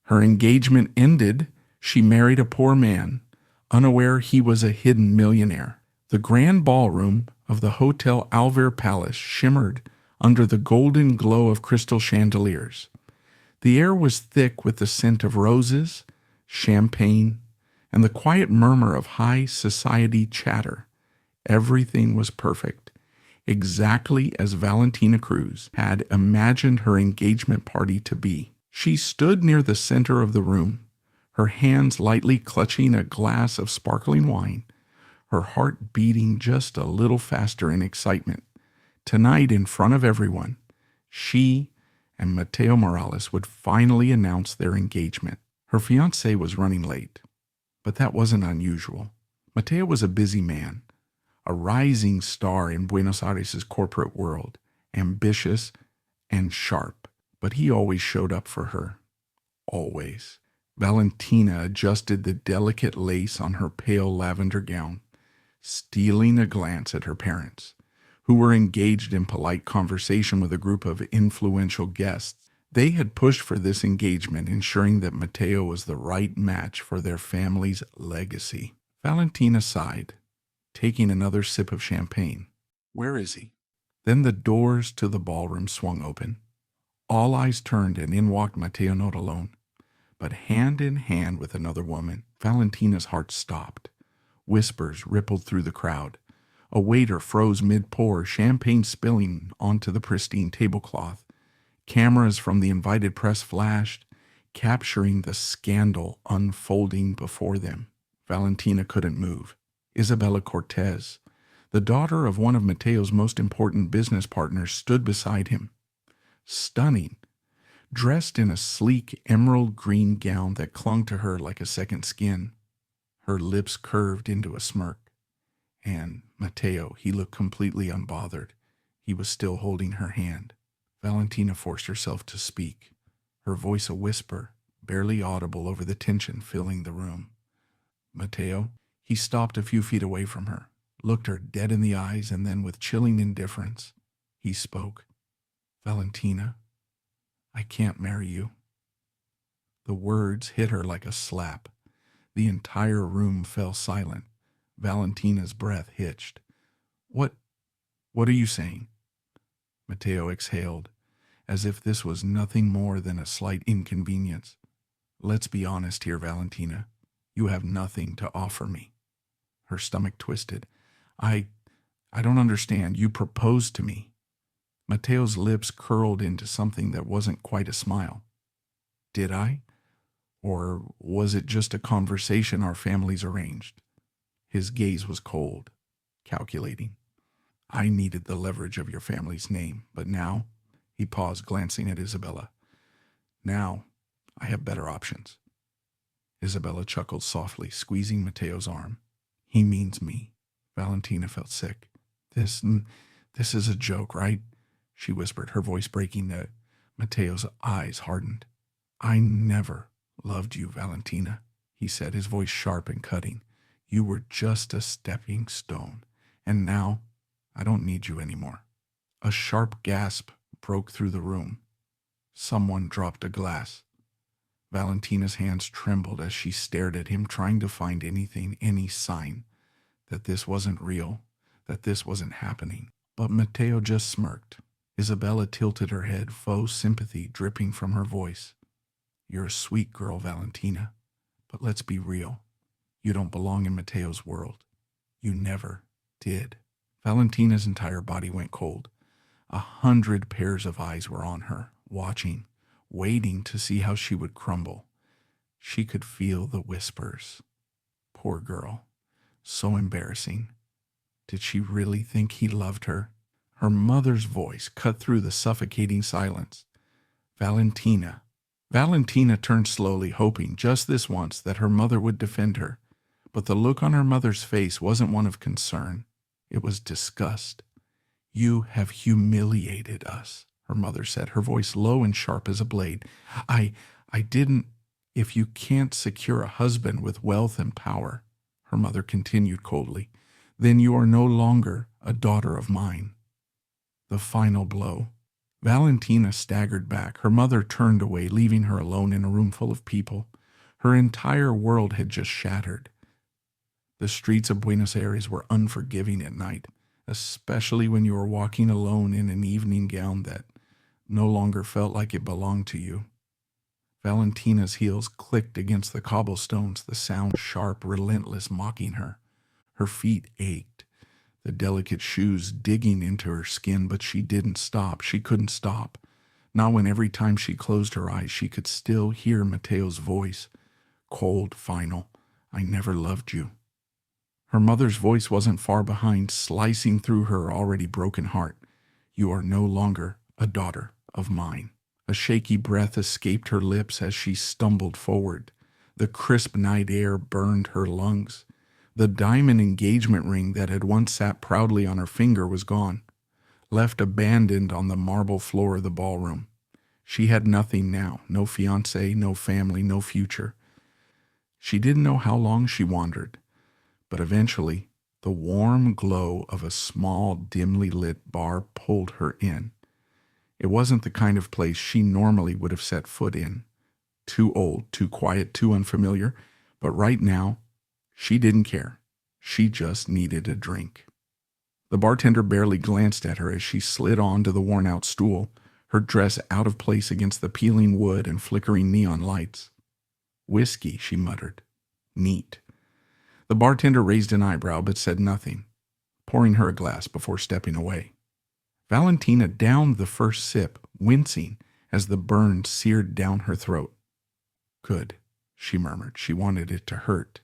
Her engagement ended. She married a poor man, unaware he was a hidden millionaire. The grand ballroom of the Hotel Alver Palace shimmered under the golden glow of crystal chandeliers. The air was thick with the scent of roses, champagne, and the quiet murmur of high society chatter. Everything was perfect, exactly as Valentina Cruz had imagined her engagement party to be. She stood near the center of the room, her hands lightly clutching a glass of sparkling wine, her heart beating just a little faster in excitement. Tonight, in front of everyone, she and Mateo Morales would finally announce their engagement. Her fiancé was running late, but that wasn't unusual. Mateo was a busy man, a rising star in Buenos Aires' corporate world, ambitious and sharp, but he always showed up for her. Always. Valentina adjusted the delicate lace on her pale lavender gown, stealing a glance at her parents, who were engaged in polite conversation with a group of influential guests. They had pushed for this engagement, ensuring that Mateo was the right match for their family's legacy. Valentina sighed, taking another sip of champagne. Where is he? Then the doors to the ballroom swung open. All eyes turned, and in walked Mateo, not alone, but hand in hand with another woman. Valentina's heart stopped. Whispers rippled through the crowd. A waiter froze mid-pour, champagne spilling onto the pristine tablecloth. Cameras from the invited press flashed, capturing the scandal unfolding before them. Valentina couldn't move. Isabella Cortez, the daughter of one of Mateo's most important business partners, stood beside him. Stunning, dressed in a sleek emerald green gown that clung to her like a second skin. Her lips curved into a smirk. And Mateo, he looked completely unbothered. He was still holding her hand. Valentina forced herself to speak, her voice a whisper, barely audible over the tension filling the room. Mateo, he stopped a few feet away from her, looked her dead in the eyes, and then with chilling indifference, he spoke. Valentina, I can't marry you. The words hit her like a slap. The entire room fell silent. Valentina's breath hitched. What are you saying? Mateo exhaled, as if this was nothing more than a slight inconvenience. Let's be honest here, Valentina. You have nothing to offer me. Her stomach twisted. I don't understand. You proposed to me. Mateo's lips curled into something that wasn't quite a smile. Did I? Or was it just a conversation our families arranged? His gaze was cold, calculating. I needed the leverage of your family's name, but now, he paused, glancing at Isabella. Now, I have better options. Isabella chuckled softly, squeezing Mateo's arm. He means me. Valentina felt sick. This is a joke, right? She whispered, her voice breaking. Mateo's eyes hardened. I never loved you, Valentina, he said, his voice sharp and cutting. You were just a stepping stone, and now I don't need you anymore. A sharp gasp broke through the room. Someone dropped a glass. Valentina's hands trembled as she stared at him, trying to find anything, any sign that this wasn't real, that this wasn't happening. But Mateo just smirked. Isabella tilted her head, faux sympathy dripping from her voice. You're a sweet girl, Valentina, but let's be real. You don't belong in Mateo's world. You never did. Valentina's entire body went cold. 100 pairs of eyes were on her, watching, waiting to see how she would crumble. She could feel the whispers. Poor girl. So embarrassing. Did she really think he loved her? Her mother's voice cut through the suffocating silence. Valentina. Valentina turned slowly, hoping just this once that her mother would defend her. But the look on her mother's face wasn't one of concern. It was disgust. You have humiliated us, her mother said, her voice low and sharp as a blade. I didn't. If you can't secure a husband with wealth and power, her mother continued coldly, then you are no longer a daughter of mine. The final blow. Valentina staggered back. Her mother turned away, leaving her alone in a room full of people. Her entire world had just shattered. The streets of Buenos Aires were unforgiving at night, especially when you were walking alone in an evening gown that no longer felt like it belonged to you. Valentina's heels clicked against the cobblestones, the sound sharp, relentless, mocking her. Her feet ached, the delicate shoes digging into her skin, but she didn't stop. She couldn't stop. Not when every time she closed her eyes, she could still hear Mateo's voice, cold, final. I never loved you. Her mother's voice wasn't far behind, slicing through her already broken heart. You are no longer a daughter of mine. A shaky breath escaped her lips as she stumbled forward. The crisp night air burned her lungs. The diamond engagement ring that had once sat proudly on her finger was gone, left abandoned on the marble floor of the ballroom. She had nothing now, no fiancé, no family, no future. She didn't know how long she wandered, but eventually the warm glow of a small, dimly lit bar pulled her in. It wasn't the kind of place she normally would have set foot in. Too old, too quiet, too unfamiliar. But right now, she didn't care. She just needed a drink. The bartender barely glanced at her as she slid onto the worn-out stool, her dress out of place against the peeling wood and flickering neon lights. Whiskey, she muttered. Neat. The bartender raised an eyebrow but said nothing, pouring her a glass before stepping away. Valentina downed the first sip, wincing as the burn seared down her throat. Good, she murmured. She wanted it to hurt.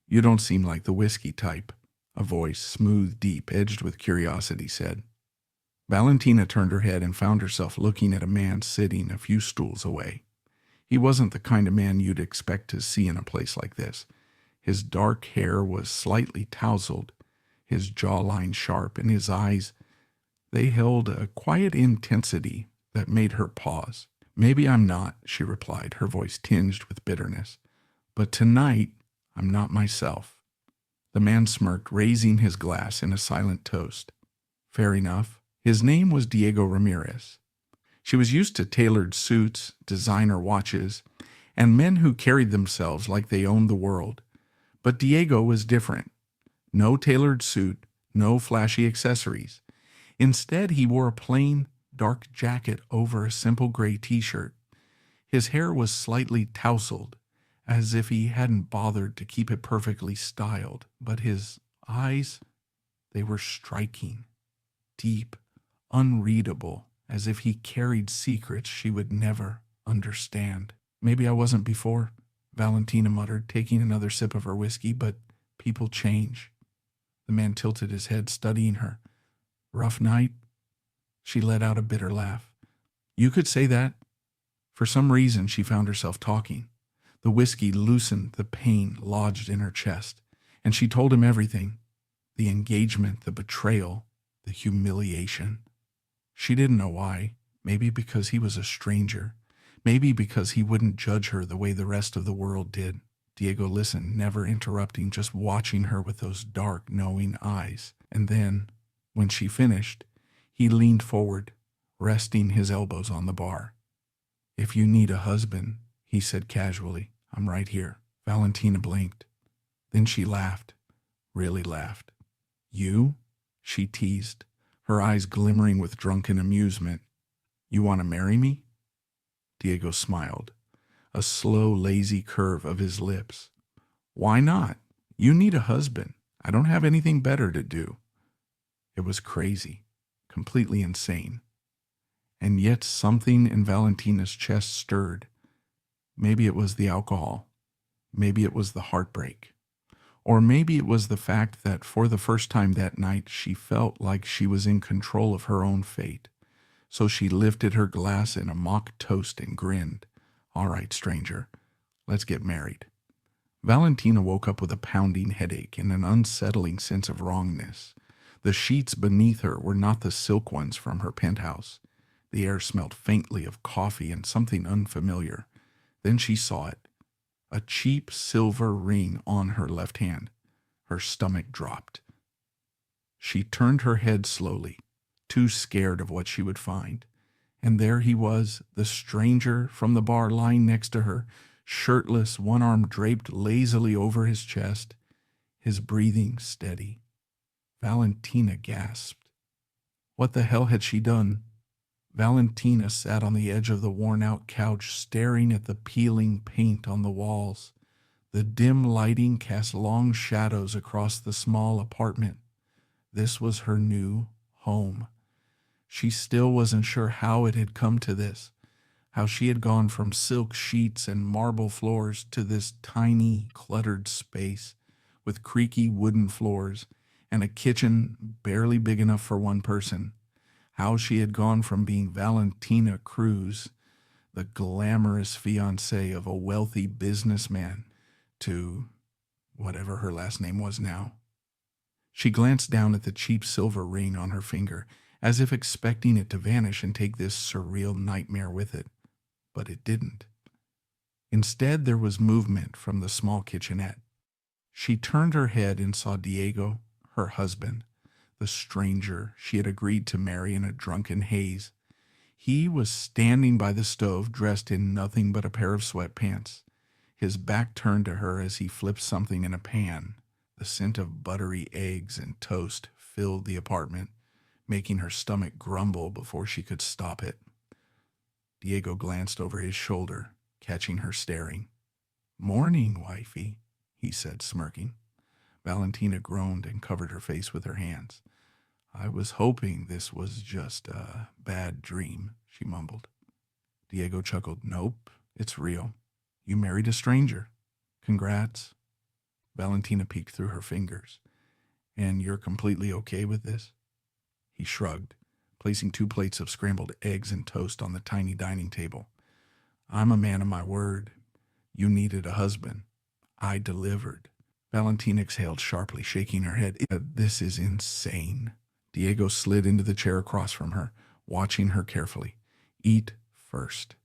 You don't seem like the whiskey type, a voice, smooth, deep, edged with curiosity, said. Valentina turned her head and found herself looking at a man sitting a few stools away. He wasn't the kind of man you'd expect to see in a place like this. His dark hair was slightly tousled, his jawline sharp, and his eyes, they held a quiet intensity that made her pause. Maybe I'm not, she replied, her voice tinged with bitterness. But tonight, I'm not myself. The man smirked, raising his glass in a silent toast. Fair enough. His name was Diego Ramirez. She was used to tailored suits, designer watches, and men who carried themselves like they owned the world. But Diego was different. No tailored suit, no flashy accessories. Instead, he wore a plain, dark jacket over a simple gray t-shirt. His hair was slightly tousled, as if he hadn't bothered to keep it perfectly styled. But his eyes, they were striking, deep, unreadable, as if he carried secrets she would never understand. Maybe I wasn't before, Valentina muttered, taking another sip of her whiskey, but people change. The man tilted his head, studying her. Rough night? She let out a bitter laugh. You could say that. For some reason, she found herself talking. The whiskey loosened the pain lodged in her chest, and she told him everything. The engagement, the betrayal, the humiliation. She didn't know why. Maybe because he was a stranger. Maybe because he wouldn't judge her the way the rest of the world did. Diego listened, never interrupting, just watching her with those dark, knowing eyes. And then, when she finished, he leaned forward, resting his elbows on the bar. If you need a husband, he said casually, I'm right here. Valentina blinked. Then she laughed, really laughed. You? She teased, her eyes glimmering with drunken amusement. You want to marry me? Diego smiled, a slow, lazy curve of his lips. Why not? You need a husband. I don't have anything better to do. It was crazy, completely insane. And yet something in Valentina's chest stirred. Maybe it was the alcohol. Maybe it was the heartbreak. Or maybe it was the fact that for the first time that night she felt like she was in control of her own fate. So she lifted her glass in a mock toast and grinned. All right, stranger, let's get married. Valentina woke up with a pounding headache and an unsettling sense of wrongness. The sheets beneath her were not the silk ones from her penthouse. The air smelled faintly of coffee and something unfamiliar. Then she saw it, a cheap silver ring on her left hand. Her stomach dropped. She turned her head slowly, too scared of what she would find. And there he was, the stranger from the bar lying next to her, shirtless, one arm draped lazily over his chest, his breathing steady. Valentina gasped. What the hell had she done? Valentina sat on the edge of the worn-out couch, staring at the peeling paint on the walls. The dim lighting cast long shadows across the small apartment. This was her new home. She still wasn't sure how it had come to this, how she had gone from silk sheets and marble floors to this tiny, cluttered space with creaky wooden floors and a kitchen barely big enough for one person. How she had gone from being Valentina Cruz, the glamorous fiancée of a wealthy businessman, to whatever her last name was now. She glanced down at the cheap silver ring on her finger, as if expecting it to vanish and take this surreal nightmare with it. But it didn't. Instead, there was movement from the small kitchenette. She turned her head and saw Diego, her husband, the stranger she had agreed to marry in a drunken haze. He was standing by the stove, dressed in nothing but a pair of sweatpants, his back turned to her as he flipped something in a pan. The scent of buttery eggs and toast filled the apartment, making her stomach grumble before she could stop it. Diego glanced over his shoulder, catching her staring. "Morning, wifey," he said, smirking. Valentina groaned and covered her face with her hands. "I was hoping this was just a bad dream," she mumbled. Diego chuckled. "Nope, it's real. You married a stranger. Congrats." Valentina peeked through her fingers. "And you're completely okay with this?" He shrugged, placing 2 plates of scrambled eggs and toast on the tiny dining table. "I'm a man of my word. You needed a husband. I delivered." Valentina exhaled sharply, shaking her head. "This is insane." Diego slid into the chair across from her, watching her carefully. "Eat first.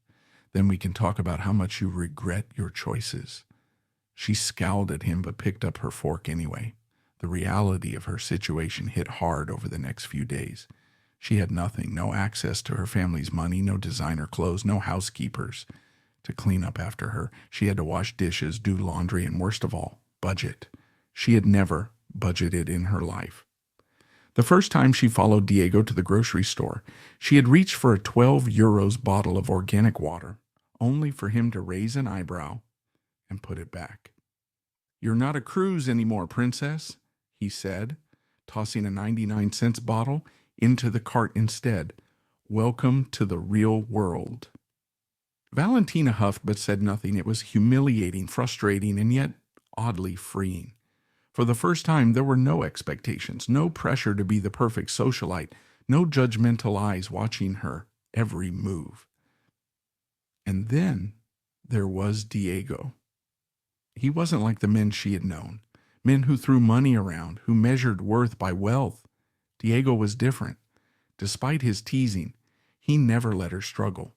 Then we can talk about how much you regret your choices." She scowled at him but picked up her fork anyway. The reality of her situation hit hard over the next few days. She had nothing, no access to her family's money, no designer clothes, no housekeepers to clean up after her. She had to wash dishes, do laundry, and worst of all, budget. She had never budgeted in her life. The first time she followed Diego to the grocery store, she had reached for a 12 euros bottle of organic water, only for him to raise an eyebrow and put it back. "You're not a Cruz anymore, princess," he said, tossing a 99-cent bottle into the cart instead. "Welcome to the real world." Valentina huffed but said nothing. It was humiliating, frustrating, and yet oddly freeing. For the first time, there were no expectations, no pressure to be the perfect socialite, no judgmental eyes watching her every move. And then there was Diego. He wasn't like the men she had known, men who threw money around, who measured worth by wealth. Diego was different. Despite his teasing, he never let her struggle.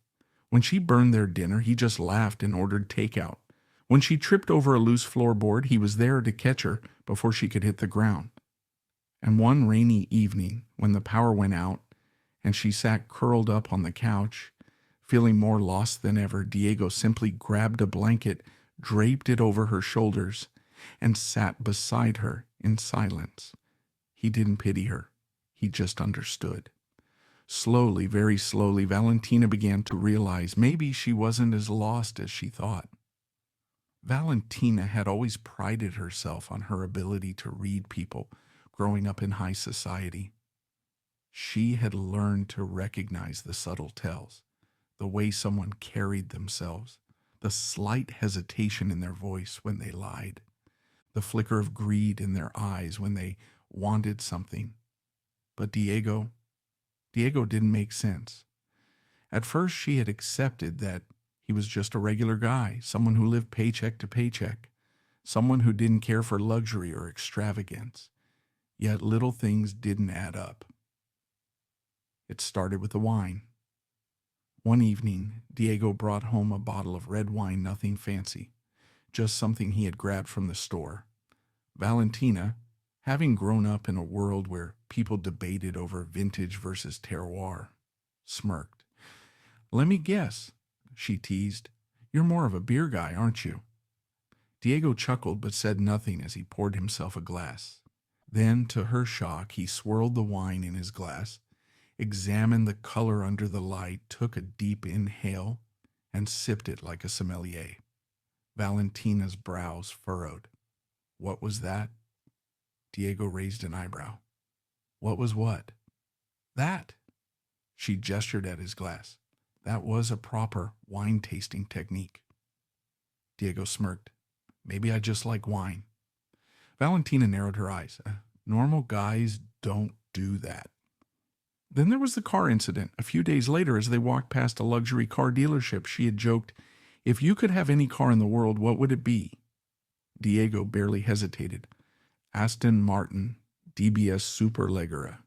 When she burned their dinner, he just laughed and ordered takeout. When she tripped over a loose floorboard, he was there to catch her before she could hit the ground. And one rainy evening, when the power went out and she sat curled up on the couch, feeling more lost than ever, Diego simply grabbed a blanket, draped it over her shoulders, and sat beside her in silence. He didn't pity her. He just understood. Slowly, very slowly, Valentina began to realize maybe she wasn't as lost as she thought. Valentina had always prided herself on her ability to read people growing up in high society. She had learned to recognize the subtle tells, the way someone carried themselves, the slight hesitation in their voice when they lied, the flicker of greed in their eyes when they wanted something. But Diego didn't make sense. At first, she had accepted that he was just a regular guy, someone who lived paycheck to paycheck, someone who didn't care for luxury or extravagance. Yet little things didn't add up. It started with the wine. One evening, Diego brought home a bottle of red wine, nothing fancy, just something he had grabbed from the store. Valentina, having grown up in a world where people debated over vintage versus terroir, smirked. Let me guess, she teased. You're more of a beer guy, aren't you? Diego chuckled but said nothing as he poured himself a glass. Then, to her shock, he swirled the wine in his glass, examined the color under the light, took a deep inhale, and sipped it like a sommelier. Valentina's brows furrowed. What was that? Diego raised an eyebrow. What was what? That. She gestured at his glass. That was a proper wine-tasting technique. Diego smirked. Maybe I just like wine. Valentina narrowed her eyes. Normal guys don't do that. Then there was the car incident. A few days later, as they walked past a luxury car dealership, she had joked, if you could have any car in the world, what would it be? Diego barely hesitated. Aston Martin DBS Superleggera,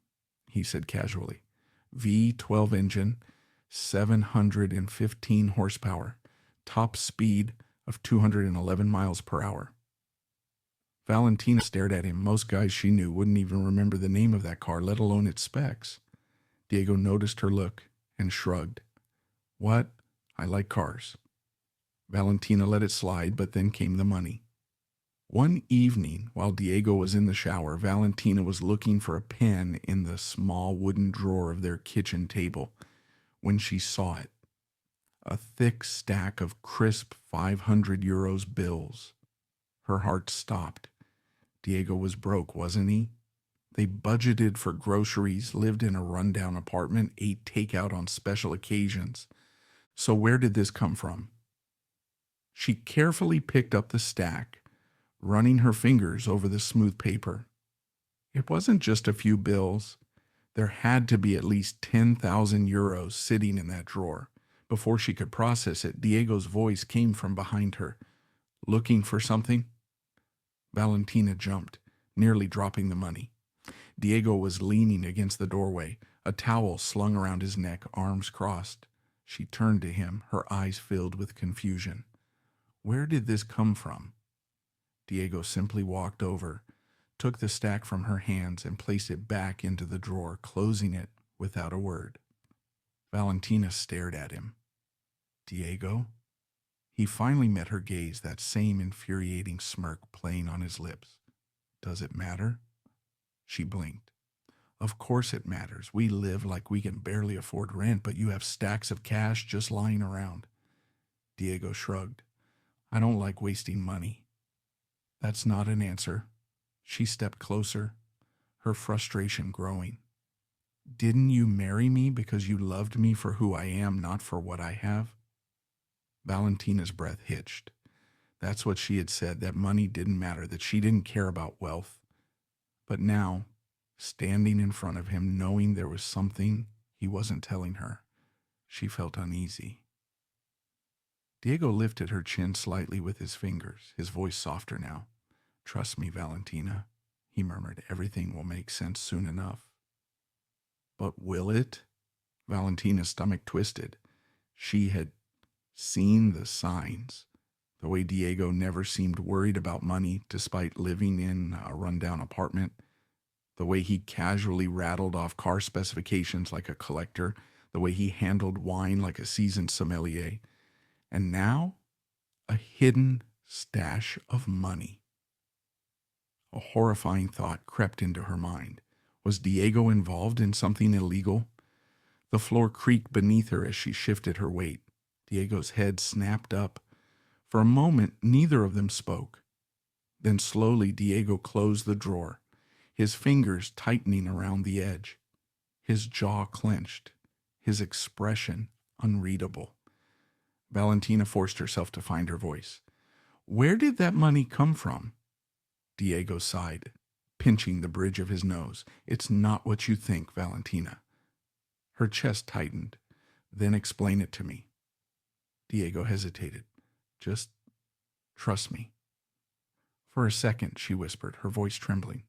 he said casually. V12 engine, 715 horsepower, top speed of 211 miles per hour. Valentina stared at him. Most guys she knew wouldn't even remember the name of that car, let alone its specs. Diego noticed her look and shrugged. What? I like cars. Valentina let it slide, but then came the money. One evening, while Diego was in the shower, Valentina was looking for a pen in the small wooden drawer of their kitchen table when she saw it. A thick stack of crisp 500 euros bills. Her heart stopped. Diego was broke, wasn't he? They budgeted for groceries, lived in a rundown apartment, ate takeout on special occasions. So where did this come from? She carefully picked up the stack, running her fingers over the smooth paper. It wasn't just a few bills. There had to be at least 10,000 euros sitting in that drawer. Before she could process it, Diego's voice came from behind her. Looking for something? Valentina jumped, nearly dropping the money. Diego was leaning against the doorway, a towel slung around his neck, arms crossed. She turned to him, her eyes filled with confusion. Where did this come from? Diego simply walked over, took the stack from her hands, and placed it back into the drawer, closing it without a word. Valentina stared at him. Diego? He finally met her gaze, that same infuriating smirk playing on his lips. Does it matter? She blinked. Of course it matters. We live like we can barely afford rent, but you have stacks of cash just lying around. Diego shrugged. I don't like wasting money. That's not an answer. She stepped closer, her frustration growing. Didn't you marry me because you loved me for who I am, not for what I have? Valentina's breath hitched. That's what she had said, that money didn't matter, that she didn't care about wealth. But now, standing in front of him, knowing there was something he wasn't telling her, she felt uneasy. Diego lifted her chin slightly with his fingers, his voice softer now. Trust me, Valentina, he murmured. Everything will make sense soon enough. But will it? Valentina's stomach twisted. She had seen the signs. The way Diego never seemed worried about money despite living in a rundown apartment. The way he casually rattled off car specifications like a collector. The way he handled wine like a seasoned sommelier. And now, a hidden stash of money. A horrifying thought crept into her mind. Was Diego involved in something illegal? The floor creaked beneath her as she shifted her weight. Diego's head snapped up. For a moment, neither of them spoke. Then slowly, Diego closed the drawer, his fingers tightening around the edge. His jaw clenched, his expression unreadable. Valentina forced herself to find her voice. Where did that money come from? Diego sighed, pinching the bridge of his nose. It's not what you think, Valentina. Her chest tightened. Then explain it to me. Diego hesitated. Just trust me. For a second, she whispered, her voice trembling.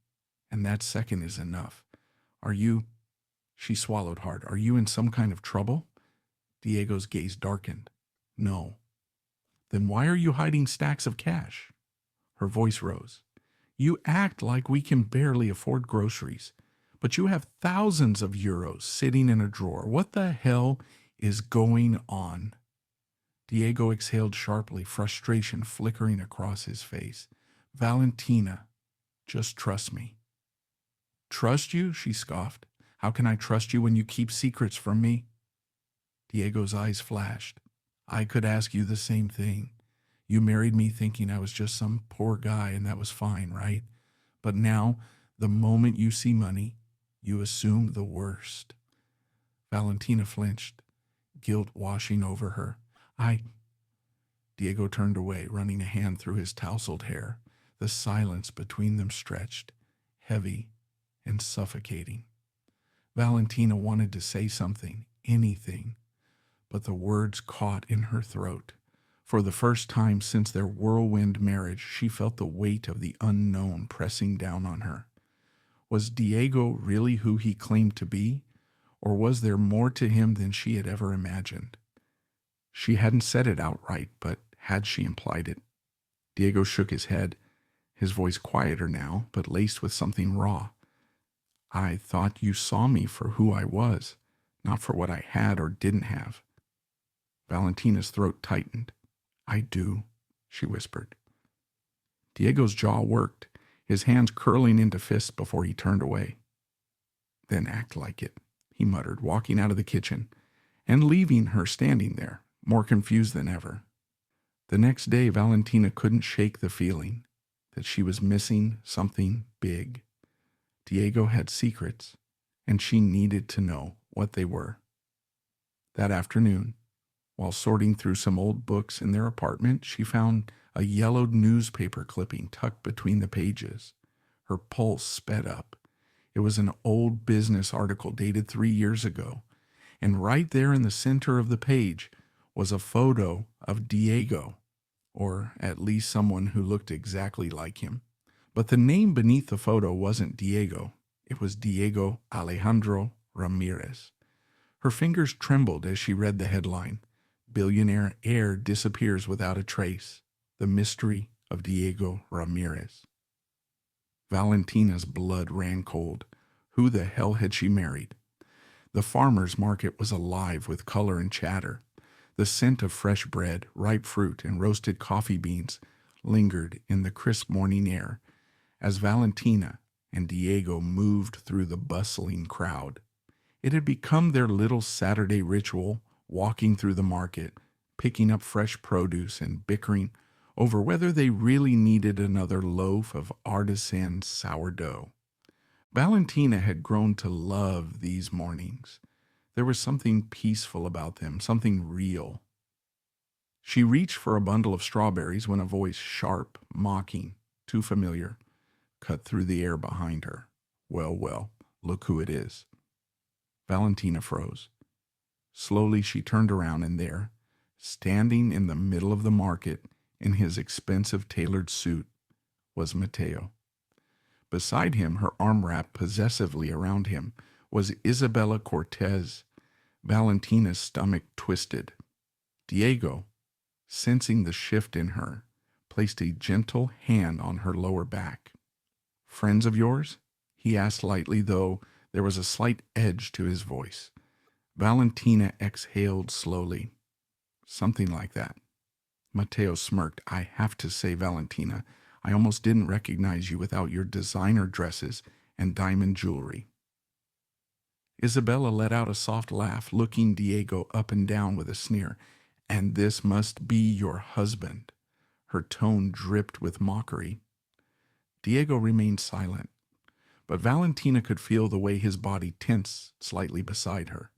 And that second is enough. Are you... She swallowed hard. Are you in some kind of trouble? Diego's gaze darkened. No. Then why are you hiding stacks of cash? Her voice rose. You act like we can barely afford groceries, but you have thousands of euros sitting in a drawer. What the hell is going on? Diego exhaled sharply, frustration flickering across his face. Valentina, just trust me. Trust you? She scoffed. How can I trust you when you keep secrets from me? Diego's eyes flashed. I could ask you the same thing. You married me thinking I was just some poor guy and that was fine, right? But now, the moment you see money, you assume the worst. Valentina flinched, guilt washing over her. Diego turned away, running a hand through his tousled hair. The silence between them stretched, heavy and suffocating. Valentina wanted to say something, anything, but the words caught in her throat. For the first time since their whirlwind marriage, she felt the weight of the unknown pressing down on her. Was Diego really who he claimed to be, or was there more to him than she had ever imagined? She hadn't said it outright, but had she implied it? Diego shook his head, his voice quieter now, but laced with something raw. I thought you saw me for who I was, not for what I had or didn't have. Valentina's throat tightened. I do, she whispered. Diego's jaw worked, his hands curling into fists before he turned away. Then act like it, he muttered, walking out of the kitchen, and leaving her standing there, more confused than ever. The next day, Valentina couldn't shake the feeling that she was missing something big. Diego had secrets, and she needed to know what they were. That afternoon, while sorting through some old books in their apartment, she found a yellowed newspaper clipping tucked between the pages. Her pulse sped up. It was an old business article dated 3 years ago, and right there in the center of the page was a photo of Diego, or at least someone who looked exactly like him. But the name beneath the photo wasn't Diego. It was Diego Alejandro Ramirez. Her fingers trembled as she read the headline, Billionaire Heir Disappears Without a Trace. The Mystery of Diego Ramirez. Valentina's blood ran cold. Who the hell had she married? The farmer's market was alive with color and chatter. The scent of fresh bread, ripe fruit, and roasted coffee beans lingered in the crisp morning air as Valentina and Diego moved through the bustling crowd. It had become their little Saturday ritual, walking through the market, picking up fresh produce and bickering over whether they really needed another loaf of artisan sourdough. Valentina had grown to love these mornings. There was something peaceful about them, something real. She reached for a bundle of strawberries when a voice, sharp, mocking, too familiar, cut through the air behind her. Well, look who it is. Valentina froze. Slowly she turned around, and there, standing in the middle of the market in his expensive tailored suit, was Mateo. Beside him, her arm wrapped possessively around him, was Isabella Cortez. Valentina's stomach twisted. Diego, sensing the shift in her, placed a gentle hand on her lower back. Friends of yours? He asked lightly, though there was a slight edge to his voice. Valentina exhaled slowly. Something like that. Mateo smirked. I have to say, Valentina, I almost didn't recognize you without your designer dresses and diamond jewelry. Isabella let out a soft laugh, looking Diego up and down with a sneer. And this must be your husband. Her tone dripped with mockery. Diego remained silent, but Valentina could feel the way his body tensed slightly beside her.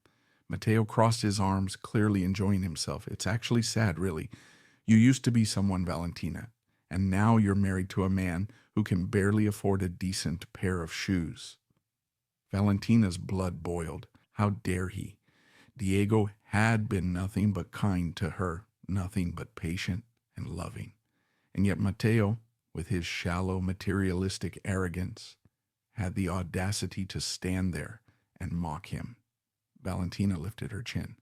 Mateo crossed his arms, clearly enjoying himself. It's actually sad, really. You used to be someone, Valentina, and now you're married to a man who can barely afford a decent pair of shoes. Valentina's blood boiled. How dare he? Diego had been nothing but kind to her, nothing but patient and loving. And yet Mateo, with his shallow, materialistic arrogance, had the audacity to stand there and mock him. Valentina lifted her chin.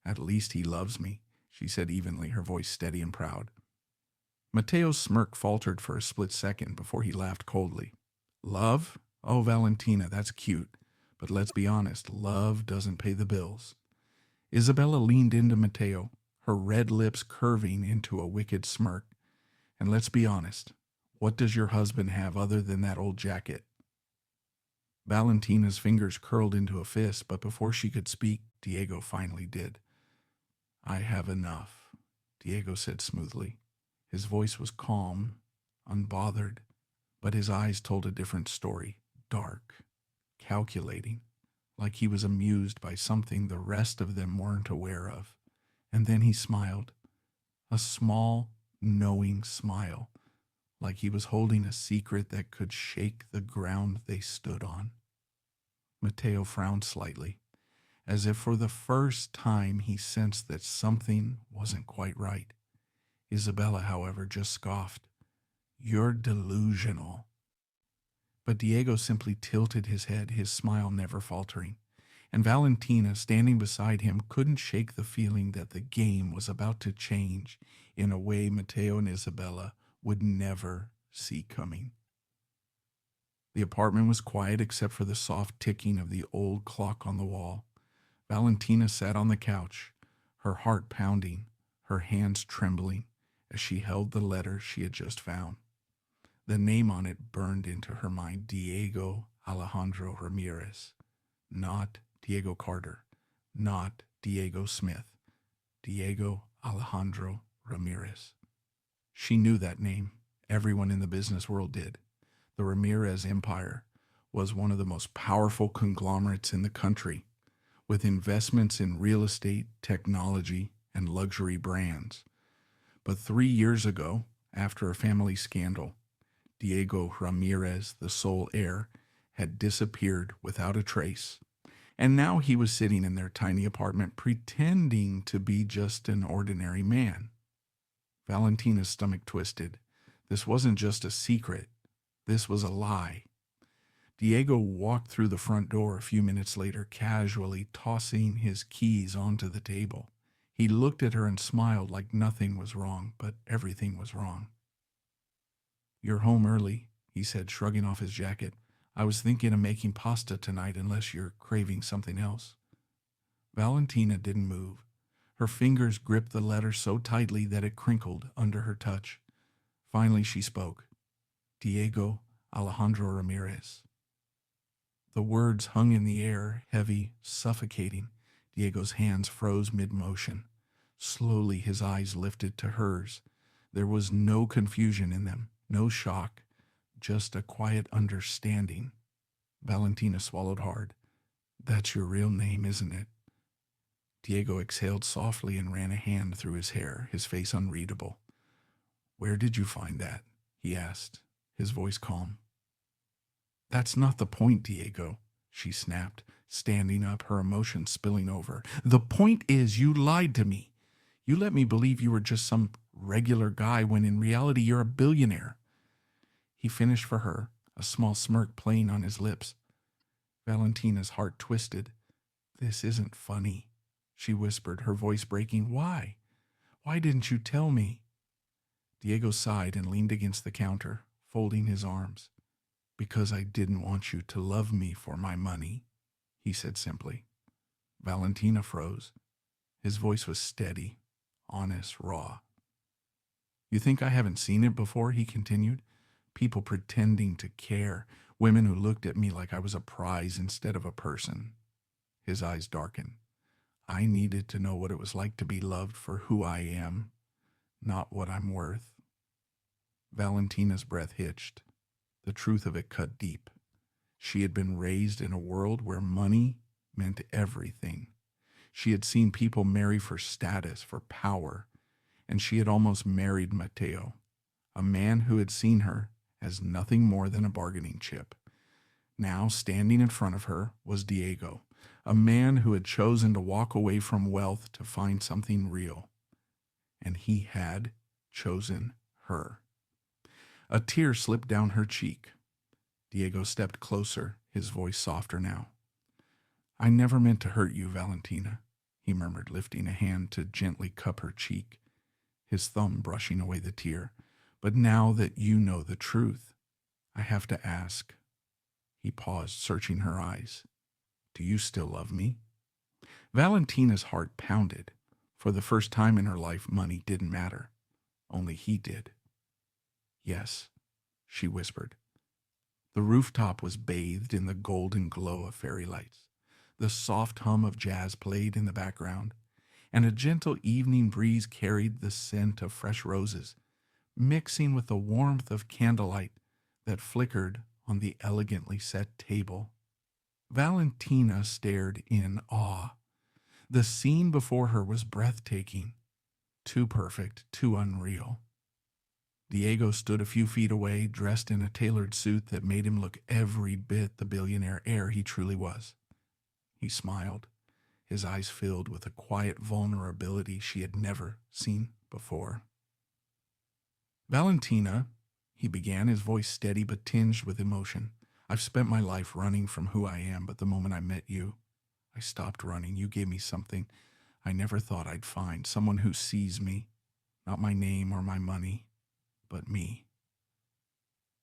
At least he loves me, she said evenly, her voice steady and proud. Mateo's smirk faltered for a split second before he laughed coldly. Love? Oh, Valentina, that's cute. But let's be honest, love doesn't pay the bills. Isabella leaned into Matteo, her red lips curving into a wicked smirk. And let's be honest, what does your husband have other than that old jacket? Valentina's fingers curled into a fist, but before she could speak, Diego finally did. I have enough, Diego said smoothly. His voice was calm, unbothered, but his eyes told a different story, dark, calculating, like he was amused by something the rest of them weren't aware of. And then he smiled, a small, knowing smile, like he was holding a secret that could shake the ground they stood on. Matteo frowned slightly, as if for the first time he sensed that something wasn't quite right. Isabella, however, just scoffed. You're delusional. But Diego simply tilted his head, his smile never faltering. And Valentina, standing beside him, couldn't shake the feeling that the game was about to change in a way Matteo and Isabella would never see coming. The apartment was quiet except for the soft ticking of the old clock on the wall. Valentina sat on the couch, her heart pounding, her hands trembling as she held the letter she had just found. The name on it burned into her mind, Diego Alejandro Ramirez. Not Diego Carter, not Diego Smith, Diego Alejandro Ramirez. She knew that name. Everyone in the business world did. The Ramirez empire was one of the most powerful conglomerates in the country, with investments in real estate, technology, and luxury brands. But 3 years ago, after a family scandal, Diego Ramirez, the sole heir, had disappeared without a trace. And now he was sitting in their tiny apartment pretending to be just an ordinary man. Valentina's stomach twisted. This wasn't just a secret. This was a lie. Diego walked through the front door a few minutes later, casually tossing his keys onto the table. He looked at her and smiled like nothing was wrong, but everything was wrong. You're home early, he said, shrugging off his jacket. I was thinking of making pasta tonight unless you're craving something else. Valentina didn't move. Her fingers gripped the letter so tightly that it crinkled under her touch. Finally she spoke. Diego Alejandro Ramirez. The words hung in the air, heavy, suffocating. Diego's hands froze mid-motion. Slowly his eyes lifted to hers. There was no confusion in them, no shock, just a quiet understanding. Valentina swallowed hard. That's your real name, isn't it? Diego exhaled softly and ran a hand through his hair, his face unreadable. Where did you find that? He asked, his voice calm. That's not the point, Diego, she snapped, standing up, her emotions spilling over. The point is you lied to me. You let me believe you were just some regular guy when in reality you're a billionaire. He finished for her, a small smirk playing on his lips. Valentina's heart twisted. This isn't funny, she whispered, her voice breaking. Why? Why didn't you tell me? Diego sighed and leaned against the counter, folding his arms. Because I didn't want you to love me for my money, he said simply. Valentina froze. His voice was steady, honest, raw. You think I haven't seen it before? He continued. People pretending to care, women who looked at me like I was a prize instead of a person. His eyes darkened. I needed to know what it was like to be loved for who I am, not what I'm worth. Valentina's breath hitched. The truth of it cut deep. She had been raised in a world where money meant everything. She had seen people marry for status, for power, and she had almost married Matteo, a man who had seen her as nothing more than a bargaining chip. Now, standing in front of her was Diego, a man who had chosen to walk away from wealth to find something real. And he had chosen her. A tear slipped down her cheek. Diego stepped closer, his voice softer now. I never meant to hurt you, Valentina, he murmured, lifting a hand to gently cup her cheek, his thumb brushing away the tear. But now that you know the truth, I have to ask. He paused, searching her eyes. Do you still love me? Valentina's heart pounded. For the first time in her life, money didn't matter. Only he did. Yes, she whispered. The rooftop was bathed in the golden glow of fairy lights. The soft hum of jazz played in the background, and a gentle evening breeze carried the scent of fresh roses, mixing with the warmth of candlelight that flickered on the elegantly set table. Valentina stared in awe. The scene before her was breathtaking, too perfect, too unreal. Diego stood a few feet away, dressed in a tailored suit that made him look every bit the billionaire heir he truly was. He smiled, his eyes filled with a quiet vulnerability she had never seen before. Valentina, he began, his voice steady but tinged with emotion. I've spent my life running from who I am, but the moment I met you, I stopped running. You gave me something I never thought I'd find, someone who sees me, not my name or my money, but me.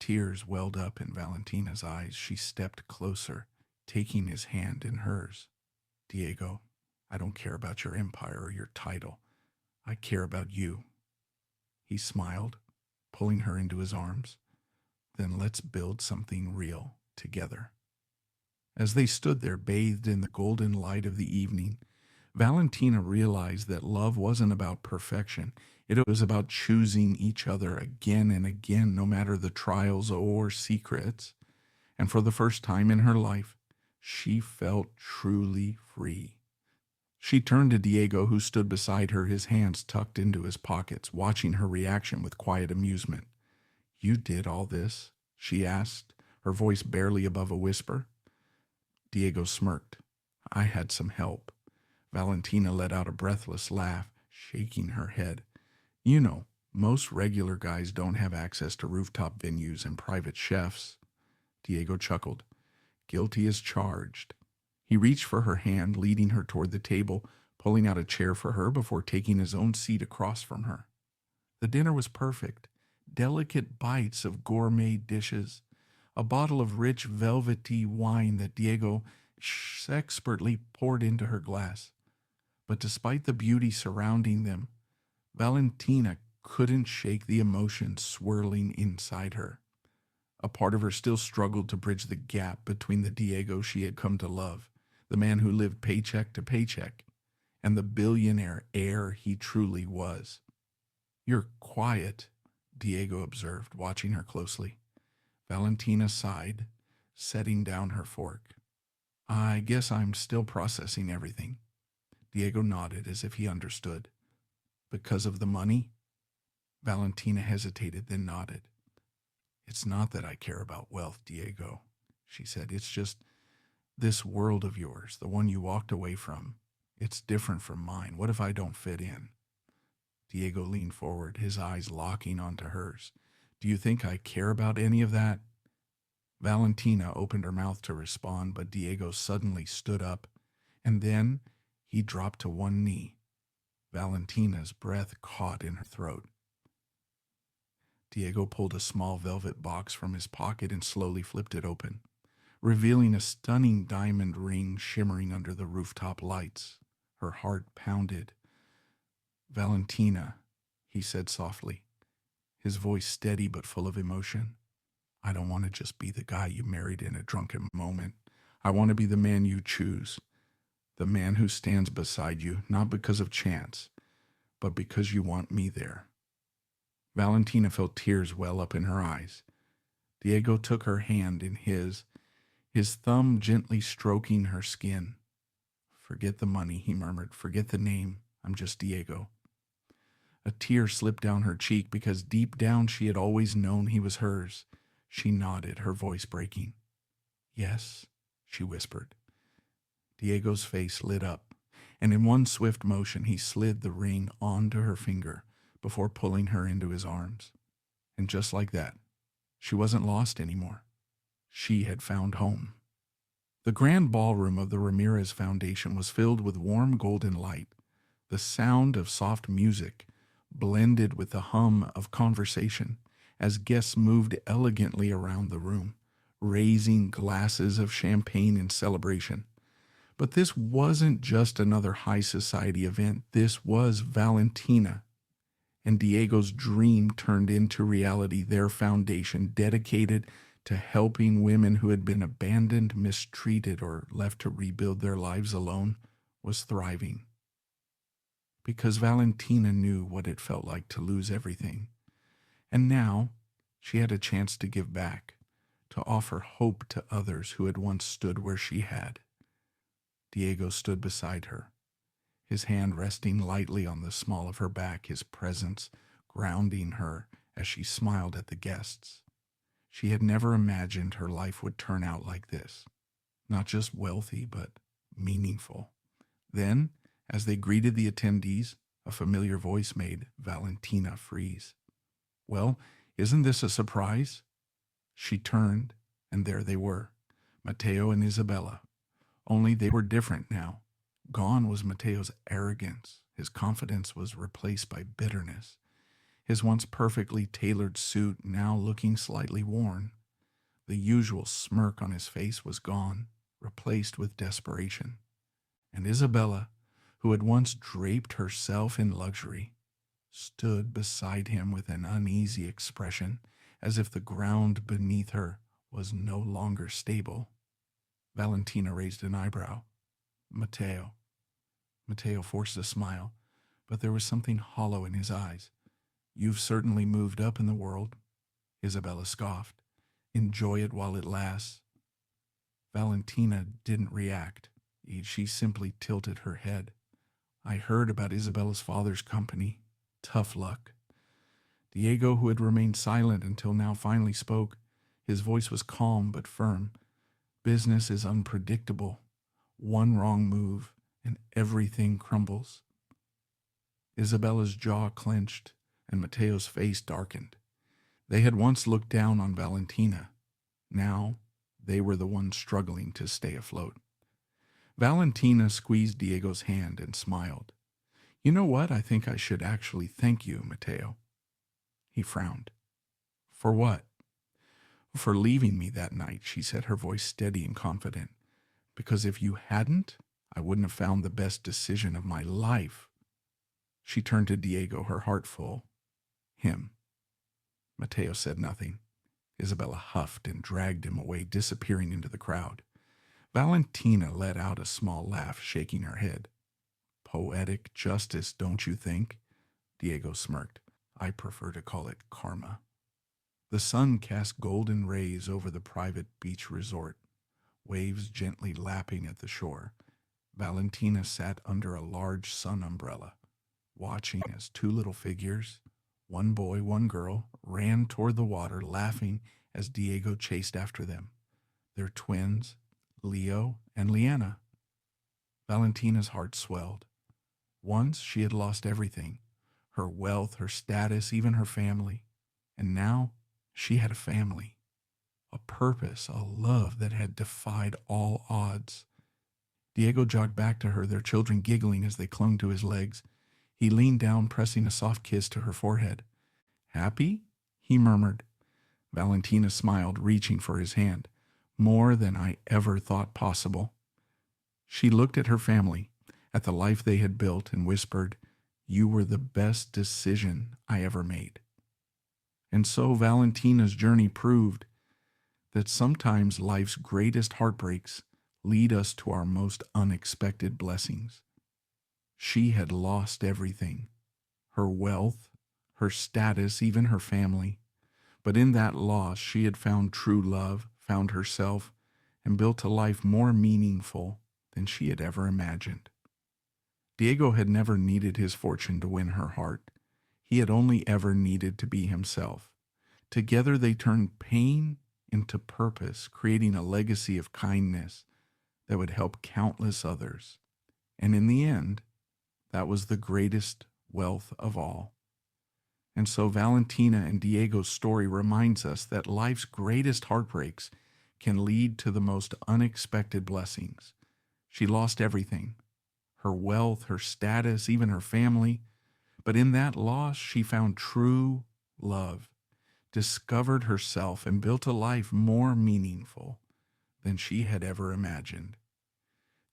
Tears welled up in Valentina's eyes. She stepped closer, taking his hand in hers. Diego, I don't care about your empire or your title. I care about you. He smiled, pulling her into his arms. Then let's build something real together. As they stood there, bathed in the golden light of the evening, Valentina realized that love wasn't about perfection. It was about choosing each other again and again, no matter the trials or secrets. And for the first time in her life, she felt truly free. She turned to Diego, who stood beside her, his hands tucked into his pockets, watching her reaction with quiet amusement. You did all this? She asked, her voice barely above a whisper. Diego smirked. I had some help. Valentina let out a breathless laugh, shaking her head. You know, most regular guys don't have access to rooftop venues and private chefs. Diego chuckled. Guilty as charged. He reached for her hand, leading her toward the table, pulling out a chair for her before taking his own seat across from her. The dinner was perfect. Delicate bites of gourmet dishes, a bottle of rich velvety wine that Diego expertly poured into her glass. But despite the beauty surrounding them, Valentina couldn't shake the emotions swirling inside her. A part of her still struggled to bridge the gap between the Diego she had come to love, the man who lived paycheck to paycheck, and the billionaire heir he truly was. You're quiet, Diego observed, watching her closely. Valentina sighed, setting down her fork. I guess I'm still processing everything. Diego nodded as if he understood. Because of the money? Valentina hesitated, then nodded. It's not that I care about wealth, Diego, she said. It's just this world of yours, the one you walked away from. It's different from mine. What if I don't fit in? Diego leaned forward, his eyes locking onto hers. Do you think I care about any of that? Valentina opened her mouth to respond, but Diego suddenly stood up, and then he dropped to one knee. Valentina's breath caught in her throat. Diego pulled a small velvet box from his pocket and slowly flipped it open, revealing a stunning diamond ring shimmering under the rooftop lights. Her heart pounded. Valentina, he said softly, his voice steady but full of emotion. I don't want to just be the guy you married in a drunken moment. I want to be the man you choose, the man who stands beside you, not because of chance, but because you want me there. Valentina felt tears well up in her eyes. Diego took her hand in his thumb gently stroking her skin. Forget the money, he murmured. Forget the name. I'm just Diego. A tear slipped down her cheek because deep down she had always known he was hers. She nodded, her voice breaking. Yes, she whispered. Diego's face lit up, and in one swift motion he slid the ring onto her finger before pulling her into his arms. And just like that, she wasn't lost anymore. She had found home. The grand ballroom of the Ramirez Foundation was filled with warm golden light. The sound of soft music blended with the hum of conversation as guests moved elegantly around the room, raising glasses of champagne in celebration. But this wasn't just another high society event. This was Valentina. And Diego's dream turned into reality, their foundation dedicated to helping women who had been abandoned, mistreated, or left to rebuild their lives alone, was thriving. Because Valentina knew what it felt like to lose everything. And now she had a chance to give back, to offer hope to others who had once stood where she had. Diego stood beside her, his hand resting lightly on the small of her back, his presence grounding her as she smiled at the guests. She had never imagined her life would turn out like this, not just wealthy, but meaningful. Then, as they greeted the attendees, a familiar voice made Valentina freeze. "Well, isn't this a surprise?" She turned, and there they were, Matteo and Isabella. Only they were different now. Gone was Matteo's arrogance. His confidence was replaced by bitterness. His once perfectly tailored suit now looking slightly worn. The usual smirk on his face was gone, replaced with desperation. And Isabella, who had once draped herself in luxury, stood beside him with an uneasy expression, as if the ground beneath her was no longer stable. Valentina raised an eyebrow. "Matteo." Matteo forced a smile, but there was something hollow in his eyes. "You've certainly moved up in the world," Isabella scoffed. "Enjoy it while it lasts." Valentina didn't react. She simply tilted her head. "I heard about Isabella's father's company. Tough luck." Diego, who had remained silent until now, finally spoke. His voice was calm but firm. "Business is unpredictable. One wrong move, and everything crumbles." Isabella's jaw clenched, and Matteo's face darkened. They had once looked down on Valentina. Now they were the ones struggling to stay afloat. Valentina squeezed Diego's hand and smiled. "You know what? I think I should actually thank you, Matteo." He frowned. "For what?" "For leaving me that night," she said, her voice steady and confident. "Because if you hadn't, I wouldn't have found the best decision of my life." She turned to Diego, her heart full. "Him." Matteo said nothing. Isabella huffed and dragged him away, disappearing into the crowd. Valentina let out a small laugh, shaking her head. "Poetic justice, don't you think?" Diego smirked. "I prefer to call it karma." The sun cast golden rays over the private beach resort, waves gently lapping at the shore. Valentina sat under a large sun umbrella, watching as two little figures, one boy, one girl, ran toward the water, laughing as Diego chased after them. Their twins, Leo and Liana. Valentina's heart swelled. Once she had lost everything, her wealth, her status, even her family. And now she had a family, a purpose, a love that had defied all odds. Diego jogged back to her, their children giggling as they clung to his legs. He leaned down, pressing a soft kiss to her forehead. "Happy?" he murmured. Valentina smiled, reaching for his hand. "More than I ever thought possible." She looked at her family, at the life they had built, and whispered, "You were the best decision I ever made." And so Valentina's journey proved that sometimes life's greatest heartbreaks lead us to our most unexpected blessings. She had lost everything, her wealth, her status, even her family. But in that loss, she had found true love, found herself, and built a life more meaningful than she had ever imagined. Diego had never needed his fortune to win her heart. He had only ever needed to be himself. Together they turned pain into purpose, creating a legacy of kindness that would help countless others. And in the end, that was the greatest wealth of all. And so Valentina and Diego's story reminds us that life's greatest heartbreaks can lead to the most unexpected blessings. She lost everything, her wealth, her status, even her family. But in that loss, she found true love, discovered herself, and built a life more meaningful than she had ever imagined.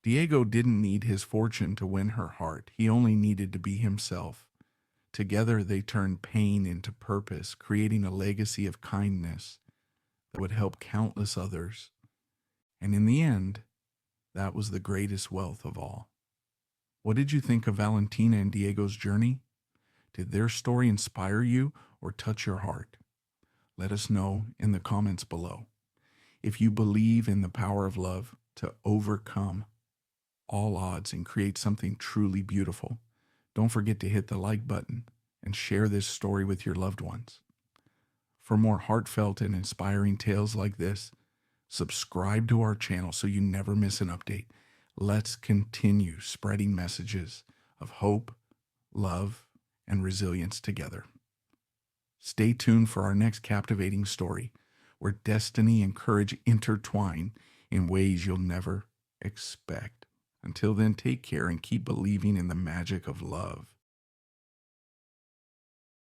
Diego didn't need his fortune to win her heart. He only needed to be himself. Together, they turned pain into purpose, creating a legacy of kindness that would help countless others. And in the end, that was the greatest wealth of all. What did you think of Valentina and Diego's journey? Did their story inspire you or touch your heart? Let us know in the comments below. If you believe in the power of love to overcome all odds and create something truly beautiful, don't forget to hit the like button and share this story with your loved ones. For more heartfelt and inspiring tales like this, subscribe to our channel so you never miss an update. Let's continue spreading messages of hope, love, and resilience together. Stay tuned for our next captivating story, where destiny and courage intertwine in ways you'll never expect. Until then, take care and keep believing in the magic of love.